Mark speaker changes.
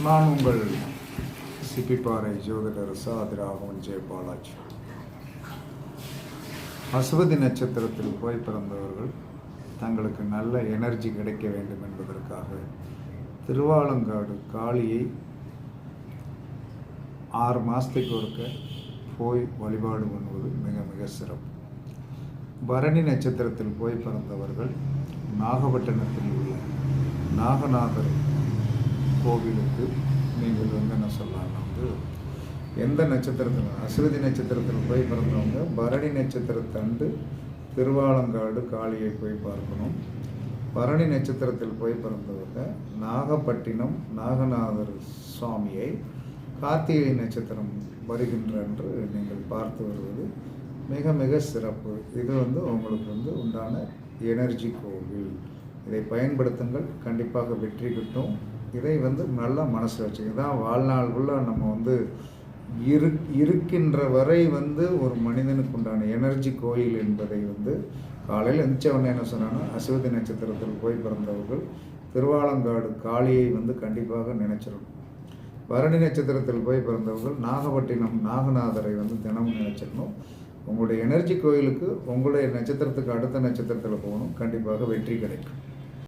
Speaker 1: நான் உங்கள் சிப்பிப்பாறை ஜோதிடர் சாதிராகவன் ஜெயபாலாஜி. அஸ்வதி நட்சத்திரத்தில் போய் பிறந்தவர்கள் தங்களுக்கு நல்ல எனர்ஜி கிடைக்க வேண்டும் என்பதற்காக திருவாலங்காடு காளியை 6 மாதத்துக்கு ஒருக்க போய் வழிபாடு பண்ணுவது மிக மிக சிறப்பு. பரணி நட்சத்திரத்தில் போய் பிறந்தவர்கள் நாகப்பட்டினத்தில் உள்ள நாகநாதர் கோவிலுக்கு நீங்கள் என்ன சொல்லலாம்னா எந்த நட்சத்திரத்தில் அஸ்வதி நட்சத்திரத்தில் போய் பிறந்தவங்க பரணி நட்சத்திரத்தண்டு திருவாலங்காடு காளியை போய் பார்க்கணும். பரணி நட்சத்திரத்தில் போய் பிறந்தவங்க நாகப்பட்டினம் நாகநாதர் சுவாமியை கார்த்திகை நட்சத்திரம் வருகின்ற அன்று நீங்கள் பார்த்து வருவது மிக மிக சிறப்பு. இது உங்களுக்கு உண்டான எனர்ஜி கோவில். இதை பயன்படுத்துங்கள், கண்டிப்பாக வெற்றி கிட்டும். இதை நல்லா மனசில் வச்சுக்க தான் வாழ்நாளுக்குள்ள நம்ம இருக்கின்ற வரை ஒரு மனிதனுக்கு உண்டான எனர்ஜி கோயில் என்பதை காலையில் எந்திரிச்சவொடனே என்ன சொன்னாங்கன்னா, அஸ்வதி நட்சத்திரத்தில் போய் பிறந்தவர்கள் திருவாலங்காடு காளியை கண்டிப்பாக நினைச்சிடணும். பரணி நட்சத்திரத்தில் போய் பிறந்தவர்கள் நாகப்பட்டினம் நாகநாதரை தினமும் நினைச்சிடணும். உங்களுடைய எனர்ஜி கோயிலுக்கு உங்களுடைய நட்சத்திரத்துக்கு அடுத்த நட்சத்திரத்தில் போகணும், கண்டிப்பாக வெற்றி கிடைக்கும்.